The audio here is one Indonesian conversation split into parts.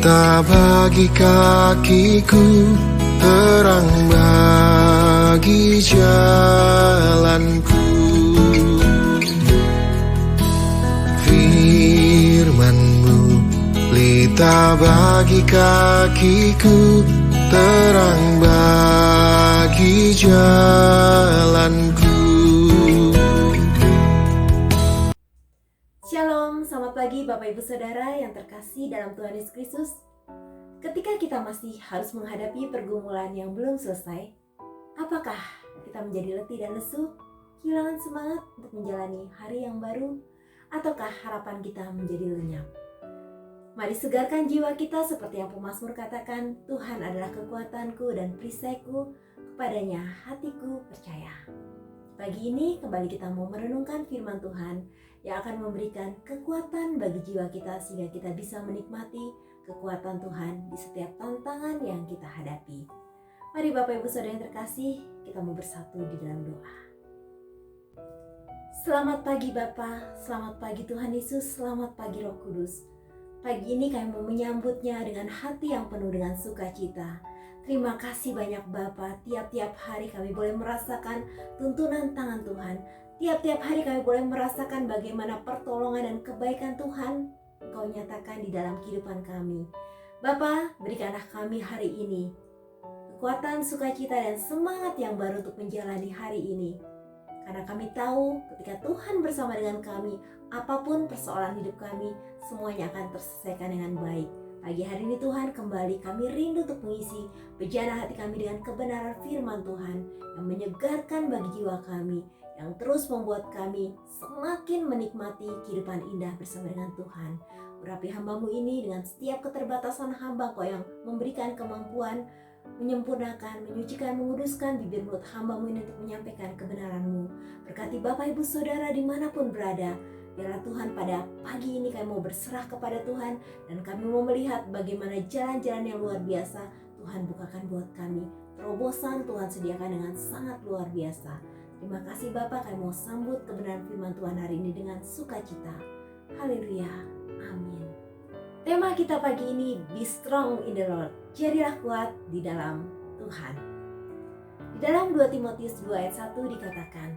pelita bagi kakiku, terang bagi jalanku. Firman-Mu pelita bagi kakiku, terang bagi jalanku. Shalom, selamat pagi Bapak Ibu Saudara yang terkasih dalam Tuhan Yesus Kristus. Ketika kita masih harus menghadapi pergumulan yang belum selesai, apakah kita menjadi letih dan lesu, kehilangan semangat untuk menjalani hari yang baru, ataukah harapan kita menjadi lenyap? Mari segarkan jiwa kita seperti yang pemazmur katakan, Tuhan adalah kekuatanku dan perisaiku, kepadanya hatiku percaya. Pagi ini kembali kita mau merenungkan firman Tuhan yang akan memberikan kekuatan bagi jiwa kita sehingga kita bisa menikmati kekuatan Tuhan di setiap tantangan yang kita hadapi. Mari Bapak Ibu Saudara yang terkasih, kita mau bersatu di dalam doa. Selamat pagi Bapa, selamat pagi Tuhan Yesus, selamat pagi Roh Kudus. Pagi ini kami mau menyambutnya dengan hati yang penuh dengan sukacita. Terima kasih banyak Bapa, tiap-tiap hari kami boleh merasakan tuntunan tangan Tuhan. Tiap-tiap hari kami boleh merasakan bagaimana pertolongan dan kebaikan Tuhan Engkau nyatakan di dalam kehidupan kami. Bapa, berikanlah kami hari ini kekuatan, sukacita, dan semangat yang baru untuk menjalani hari ini. Karena kami tahu ketika Tuhan bersama dengan kami, apapun persoalan hidup kami, semuanya akan terselesaikan dengan baik. Pagi hari ini Tuhan, kembali kami rindu untuk mengisi bejana hati kami dengan kebenaran firman Tuhan yang menyegarkan bagi jiwa kami, yang terus membuat kami semakin menikmati kehidupan indah bersama dengan Tuhan. Urapi hamba-Mu ini dengan setiap keterbatasan hamba Kau yang memberikan kemampuan, menyempurnakan, menyucikan, menguduskan bibir mulut hamba-Mu ini untuk menyampaikan kebenaran-Mu. Berkati Bapak Ibu Saudara dimanapun berada. Biarlah Tuhan pada pagi ini kami mau berserah kepada Tuhan dan kami mau melihat bagaimana jalan-jalan yang luar biasa Tuhan bukakan buat kami. Terobosan Tuhan sediakan dengan sangat luar biasa. Terima kasih Bapak, kami mau sambut kebenaran firman Tuhan hari ini dengan sukacita. Haleluya, amin. Tema kita pagi ini, Be Strong in the Lord. Jadilah kuat di dalam Tuhan. Di dalam 2 Timotius 2 ayat 1 dikatakan,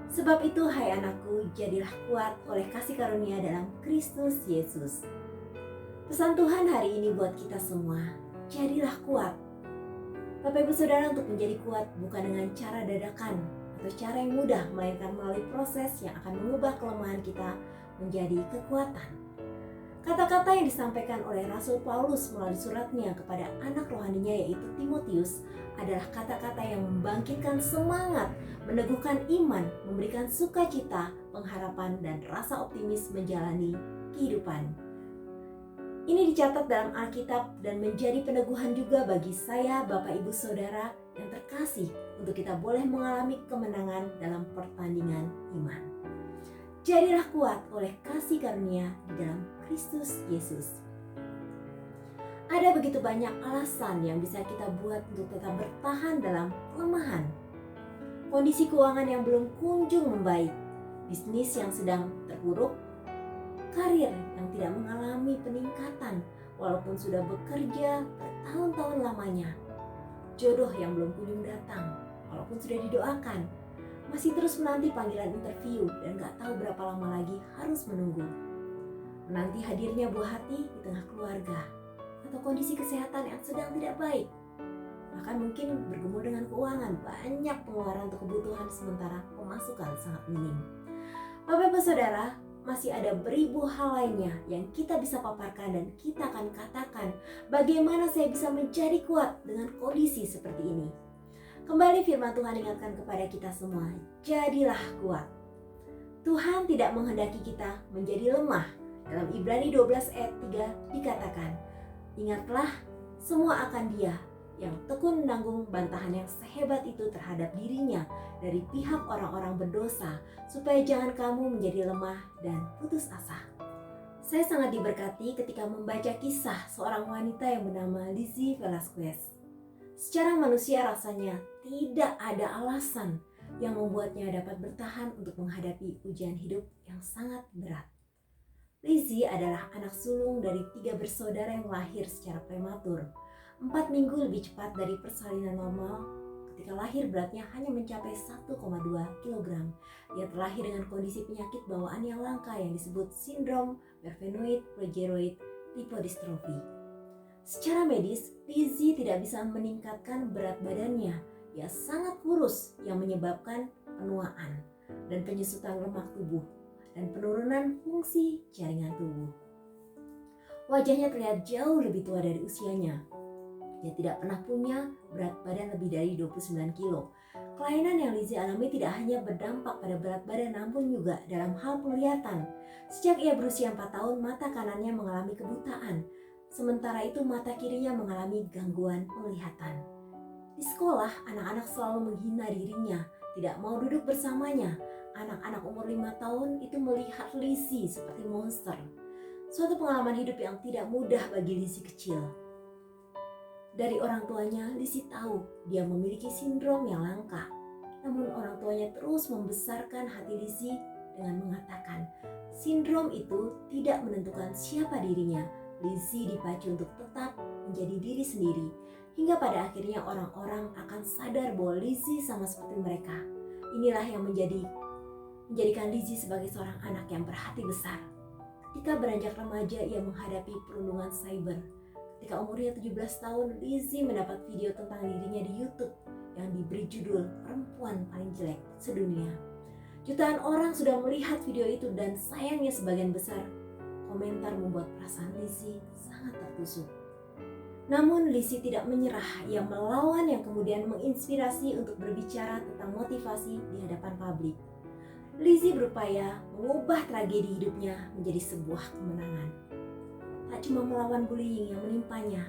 sebab itu hai anakku, jadilah kuat oleh kasih karunia dalam Kristus Yesus. Pesan Tuhan hari ini buat kita semua, jadilah kuat. Bapak Ibu Saudara, untuk menjadi kuat bukan dengan cara dadakan atau cara yang mudah, melainkan melalui proses yang akan mengubah kelemahan kita menjadi kekuatan. Kata-kata yang disampaikan oleh Rasul Paulus melalui suratnya kepada anak rohaninya yaitu Timotius adalah kata-kata yang membangkitkan semangat, meneguhkan iman, memberikan sukacita, pengharapan, dan rasa optimis menjalani kehidupan. Ini dicatat dalam Alkitab dan menjadi peneguhan juga bagi saya, Bapak Ibu Saudara yang terkasih, untuk kita boleh mengalami kemenangan dalam pertandingan iman. Jadilah kuat oleh kasih karunia di dalam Kristus Yesus. Ada begitu banyak alasan yang bisa kita buat untuk tetap bertahan dalam kelemahan. Kondisi keuangan yang belum kunjung membaik, bisnis yang sedang terpuruk, karir yang tidak mengalami peningkatan walaupun sudah bekerja bertahun-tahun lamanya, jodoh yang belum kunjung datang walaupun sudah didoakan, masih terus menanti panggilan interview dan gak tahu berapa lama lagi harus menunggu, menanti hadirnya buah hati di tengah keluarga, atau kondisi kesehatan yang sedang tidak baik, bahkan mungkin bergumul dengan keuangan, banyak pengeluaran untuk kebutuhan sementara pemasukan sangat minim. Bapak Ibu Saudara, masih ada beribu hal lainnya yang kita bisa paparkan dan kita akan katakan bagaimana saya bisa menjadi kuat dengan kondisi seperti ini. Kembali firman Tuhan ingatkan kepada kita semua, jadilah kuat. Tuhan tidak menghendaki kita menjadi lemah. Dalam Ibrani 12 ayat 3 dikatakan, ingatlah semua akan Dia yang tekun menanggung bantahan yang sehebat itu terhadap dirinya dari pihak orang-orang berdosa, supaya jangan kamu menjadi lemah dan putus asa. Saya sangat diberkati ketika membaca kisah seorang wanita yang bernama Lizzie Velasquez. Secara manusia rasanya tidak ada alasan yang membuatnya dapat bertahan untuk menghadapi ujian hidup yang sangat berat. Lizzie adalah anak sulung dari 3 bersaudara yang lahir secara prematur. 4 minggu lebih cepat dari persalinan normal. Ketika lahir beratnya hanya mencapai 1,2 kg. Ia terlahir dengan kondisi penyakit bawaan yang langka yang disebut sindrom Marfanoid progeroid lipodystrophy. Secara medis, Lizzie tidak bisa meningkatkan berat badannya. Ia sangat kurus yang menyebabkan penuaan dan penyusutan lemak tubuh dan penurunan fungsi jaringan tubuh. Wajahnya terlihat jauh lebih tua dari usianya. Dia tidak pernah punya berat badan lebih dari 29 kilo. Kelainan yang Lizzie alami tidak hanya berdampak pada berat badan namun juga dalam hal penglihatan. Sejak ia berusia 4 tahun, mata kanannya mengalami kebutaan. Sementara itu mata kirinya mengalami gangguan penglihatan. Di sekolah, anak-anak selalu menghina dirinya, tidak mau duduk bersamanya. Anak-anak umur 5 tahun itu melihat Lizzie seperti monster. Suatu pengalaman hidup yang tidak mudah bagi Lizzie kecil. Dari orang tuanya, Lizzie tahu dia memiliki sindrom yang langka. Namun orang tuanya terus membesarkan hati Lizzie dengan mengatakan, sindrom itu tidak menentukan siapa dirinya. Lizzie dipacu untuk tetap menjadi diri sendiri. Hingga pada akhirnya orang-orang akan sadar bahwa Lizzie sama seperti mereka. Inilah yang menjadikan Lizzie sebagai seorang anak yang berhati besar. Ketika beranjak remaja, ia menghadapi perundungan cyber. Ketika umurnya 17 tahun, Lizzie mendapat video tentang dirinya di YouTube yang diberi judul Perempuan Paling Jelek Sedunia. Jutaan orang sudah melihat video itu dan sayangnya sebagian besar komentar membuat perasaan Lizzie sangat tertusuk. Namun Lizzie tidak menyerah, ia melawan yang kemudian menginspirasi untuk berbicara tentang motivasi di hadapan publik. Lizzie berupaya mengubah tragedi hidupnya menjadi sebuah kemenangan. Tak cuma melawan bullying yang menimpanya,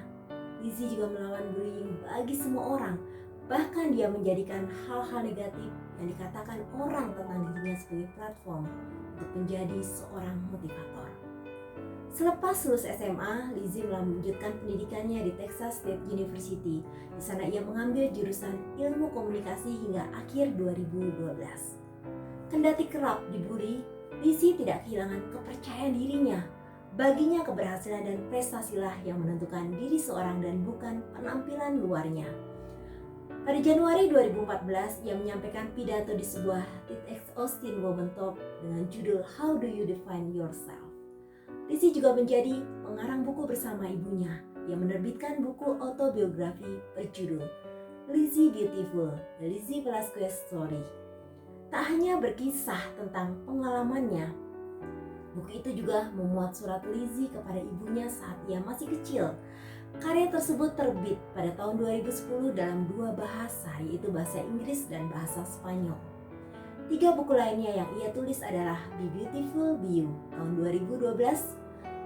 Lizzie juga melawan bullying bagi semua orang. Bahkan dia menjadikan hal-hal negatif yang dikatakan orang tentang dirinya sebagai platform untuk menjadi seorang motivator. Selepas lulus SMA, Lizzie melanjutkan pendidikannya di Texas State University. Di sana ia mengambil jurusan ilmu komunikasi hingga akhir 2012. Kendati kerap dibully, Lizzie tidak kehilangan kepercayaan dirinya. Baginya keberhasilan dan prestasilah yang menentukan diri seorang dan bukan penampilan luarnya. Pada Januari 2014, ia menyampaikan pidato di sebuah TEDx Austin Women Talk dengan judul How Do You Define Yourself? Lizzie juga menjadi pengarang buku bersama ibunya. Ia menerbitkan buku autobiografi berjudul Lizzie Beautiful, The Lizzie Velasquez Story. Tak hanya berkisah tentang pengalamannya, buku itu juga memuat surat Lizzie kepada ibunya saat ia masih kecil. Karya tersebut terbit pada tahun 2010 dalam 2 bahasa, yaitu bahasa Inggris dan bahasa Spanyol. 3 buku lainnya yang ia tulis adalah Be Beautiful, Be You tahun 2012,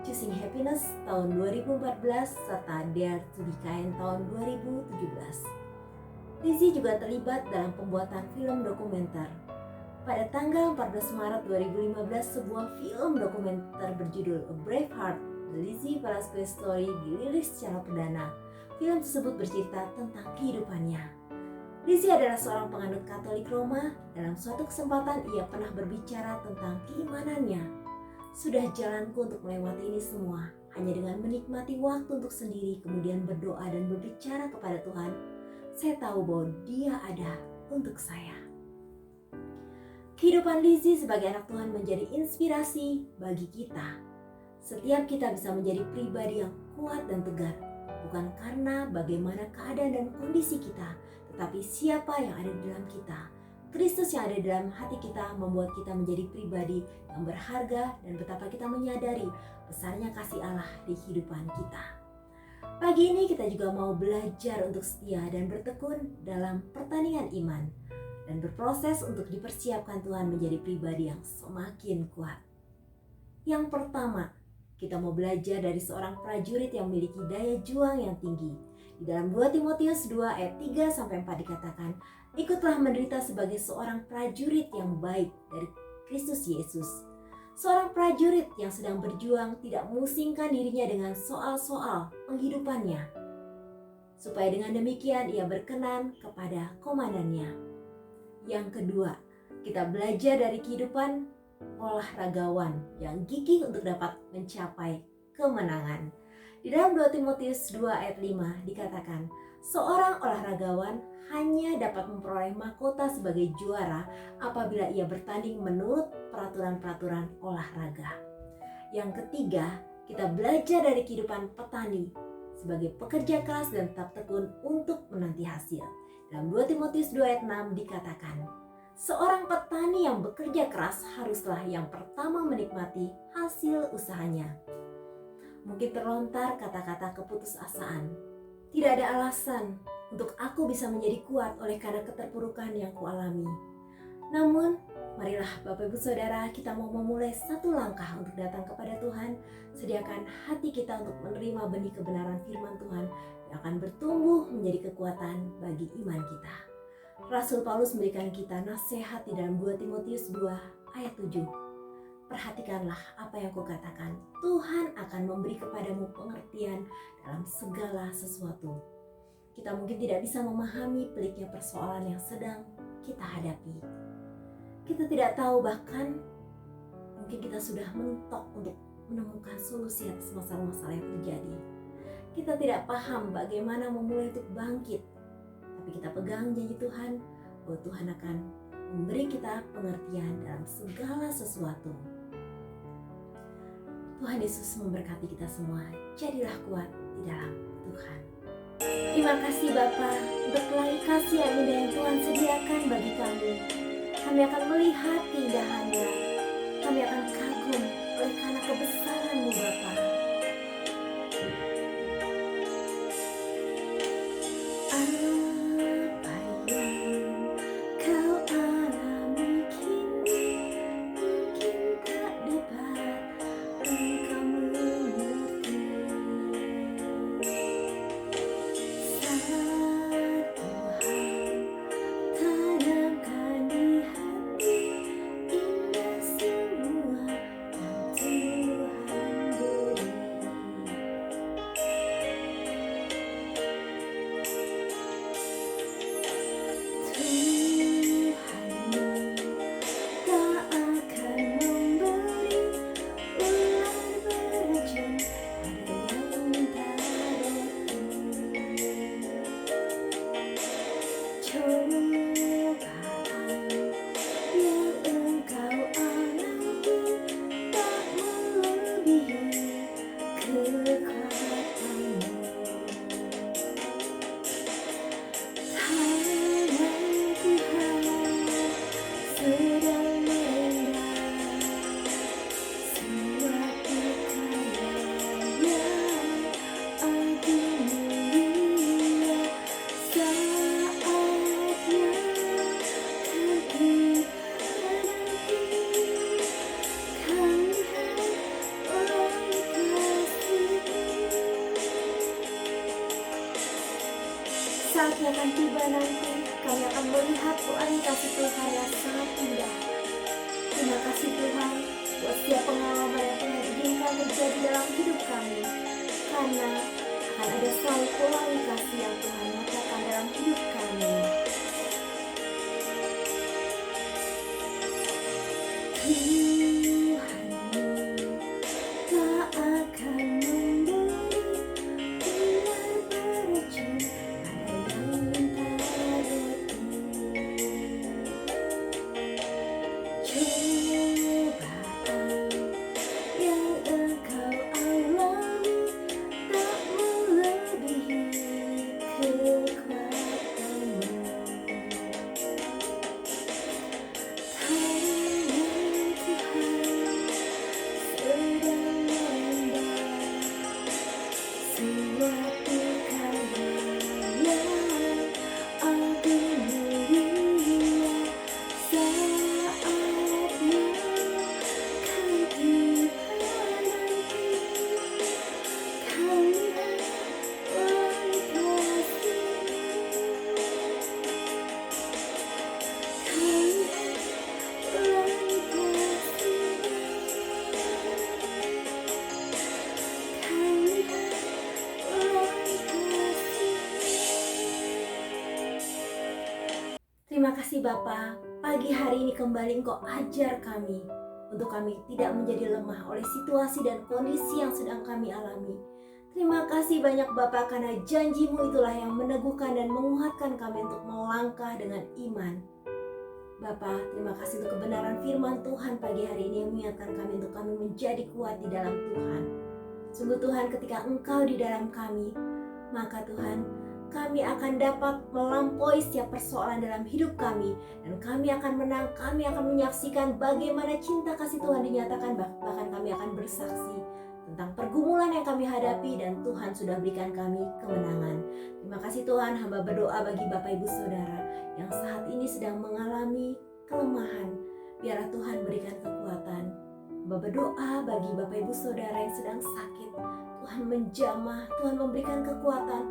Choosing Happiness tahun 2014, serta Dare to Be Kind tahun 2017. Lizzie juga terlibat dalam pembuatan film dokumenter. Pada tanggal 14 Maret 2015, sebuah film dokumenter berjudul A Brave Heart, The Lizzie Velasquez Story dirilis secara perdana. Film tersebut bercerita tentang kehidupannya. Lizzie adalah seorang penganut Katolik Roma. Dalam suatu kesempatan ia pernah berbicara tentang keimanannya. Sudah jalanku untuk melewati ini semua, hanya dengan menikmati waktu untuk sendiri, kemudian berdoa dan berbicara kepada Tuhan. Saya tahu bahwa Dia ada untuk saya. Kehidupan Lizzie sebagai anak Tuhan menjadi inspirasi bagi kita. Setiap kita bisa menjadi pribadi yang kuat dan tegar, bukan karena bagaimana keadaan dan kondisi kita, tetapi siapa yang ada di dalam kita. Kristus yang ada di dalam hati kita membuat kita menjadi pribadi yang berharga dan betapa kita menyadari besarnya kasih Allah di kehidupan kita. Pagi ini kita juga mau belajar untuk setia dan bertekun dalam pertandingan iman dan berproses untuk dipersiapkan Tuhan menjadi pribadi yang semakin kuat. Yang pertama, kita mau belajar dari seorang prajurit yang memiliki daya juang yang tinggi. Di dalam 2 Timotius 2 ayat 3-4 dikatakan, ikutlah menderita sebagai seorang prajurit yang baik dari Kristus Yesus. Seorang prajurit yang sedang berjuang tidak memusingkan dirinya dengan soal-soal penghidupannya, supaya dengan demikian ia berkenan kepada komandannya. Yang kedua, kita belajar dari kehidupan olahragawan yang gigih untuk dapat mencapai kemenangan. Di dalam 2 Timotius 2 ayat 5 dikatakan, seorang olahragawan hanya dapat memperoleh mahkota sebagai juara apabila ia bertanding menurut peraturan-peraturan olahraga. Yang ketiga, kita belajar dari kehidupan petani sebagai pekerja keras dan tetap tekun untuk menanti hasil. Dalam 2 Timotius 2 ayat 6 dikatakan, seorang petani yang bekerja keras haruslah yang pertama menikmati hasil usahanya. Mungkin terlontar kata-kata keputusasaan. Tidak ada alasan untuk aku bisa menjadi kuat oleh karena keterpurukan yang kualami. Namun, marilah Bapak Ibu Saudara, kita mau memulai satu langkah untuk datang kepada Tuhan. Sediakan hati kita untuk menerima benih kebenaran firman Tuhan yang akan bertumbuh menjadi kekuatan bagi iman kita. Rasul Paulus memberikan kita nasihat di dalam 2 Timotius 2 ayat 7. Perhatikanlah apa yang kukatakan, Tuhan akan memberi kepadamu pengertian dalam segala sesuatu. Kita mungkin tidak bisa memahami peliknya persoalan yang sedang kita hadapi. Kita tidak tahu, bahkan mungkin kita sudah mentok untuk menemukan solusi atas masalah-masalah yang terjadi. Kita tidak paham bagaimana memulai untuk bangkit. Tapi kita pegang janji Tuhan bahwa Tuhan akan memberi kita pengertian dalam segala sesuatu. Tuhan Yesus memberkati kita semua. Jadilah kuat di dalam Tuhan. Terima kasih Bapa untuk pelangi kasih yang indah yang Tuhan sediakan bagi kami. Kami akan melihat keindahannya. Kami akan kagum oleh karena kebesaran-Mu Bapa. Apa yang Kau alami kini mungkin tak dapat Engkau mengerti. Satu hal tanamkan di hati, indah semua yang Tuhan beri. Tuhanmu tak akan memberi ular beracun pada yang minta roti. Cobaan yang engkau alami tak melebihi kekuatanmu. Tangan Tuhan sedang menendang suatu karya agung mulia. Saatnya kan tiba nanti, kan lihat oleh kasih-Mu. Saatnya akan tiba nanti, kami akan melihat Tuhan kasih Tuhan yang sangat indah. Terima kasih Tuhan buat setiap pengalaman yang Tuhan izinkan terjadi dalam hidup kami. Karena akan ada selalu pelangi kasih yang Tuhan nyatakan dalam hidup kami. Tuhanmu tak akan memberi ular beracun pada yang minta roti. Cobaan yang engkau alami tak melebihi kekuatanmu. Tangan Tuhan sedang menendang suatu karya agung mulia. Saatnya kan tiba nanti, kan lihat oleh kasih-Mu. Kan lihat oleh kasih-Mu. Kan lihat oleh kasih-Mu. Terima kasih Bapa, pagi hari ini kembali Engkau ajar kami untuk kami tidak menjadi lemah oleh situasi dan kondisi yang sedang kami alami. Terima kasih banyak Bapa, karena janji-Mu itulah yang meneguhkan dan menguatkan kami untuk melangkah dengan iman. Bapa, terima kasih untuk kebenaran firman Tuhan pagi hari ini yang mengingatkan kami untuk kami menjadi kuat di dalam Tuhan. Sungguh Tuhan, ketika Engkau di dalam kami, maka Tuhan, kami akan dapat melampaui setiap persoalan dalam hidup kami, dan kami akan menang. Kami akan menyaksikan bagaimana cinta kasih Tuhan dinyatakan, bahkan kami akan bersaksi tentang pergumulan yang kami hadapi, dan Tuhan sudah berikan kami kemenangan. Terima kasih Tuhan. Hamba berdoa bagi Bapak Ibu Saudara yang saat ini sedang mengalami kelemahan. Biarlah Tuhan berikan kekuatan. Hamba berdoa bagi Bapak Ibu Saudara yang sedang sakit. Tuhan menjamah, Tuhan memberikan kekuatan.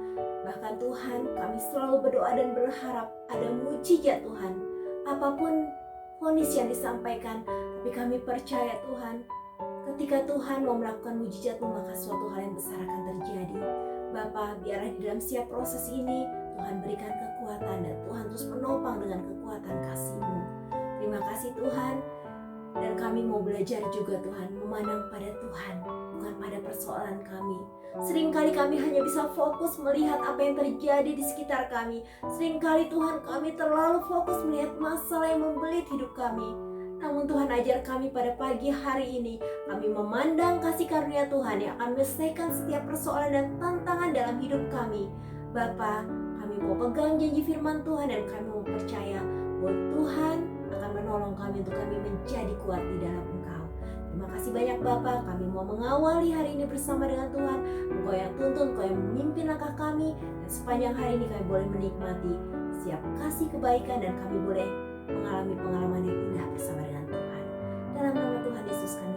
Bahkan Tuhan, kami selalu berdoa dan berharap ada mujizat Tuhan. Apapun vonis yang disampaikan, tapi kami percaya Tuhan, ketika Tuhan mau melakukan mujizat-Mu, maka suatu hal yang besar akan terjadi. Bapa, biarlah di dalam setiap proses ini Tuhan berikan kekuatan, dan Tuhan terus menopang dengan kekuatan kasih-Mu. Terima kasih Tuhan. Dan kami mau belajar juga Tuhan, memandang pada Tuhan, bukan pada persoalan kami. Seringkali kami hanya bisa fokus melihat apa yang terjadi di sekitar kami. Seringkali Tuhan, kami terlalu fokus melihat masalah yang membelit hidup kami. Namun Tuhan, ajar kami pada pagi hari ini, kami memandang kasih karunia Tuhan yang akan menyelesaikan setiap persoalan dan tantangan dalam hidup kami. Bapa, kami mau pegang janji firman Tuhan, dan kami mau percaya bahwa Tuhan akan menolong kami untuk kami menjadi kuat di dalam Engkau. Terima kasih banyak Bapa, kami mau mengawali hari ini bersama dengan Tuhan. Engkau yang tuntun, Engkau yang memimpin langkah kami, dan sepanjang hari ini kami boleh menikmati setiap kasih kebaikan, dan kami boleh mengalami pengalaman yang indah bersama dengan Tuhan. Dalam nama Tuhan Yesus kami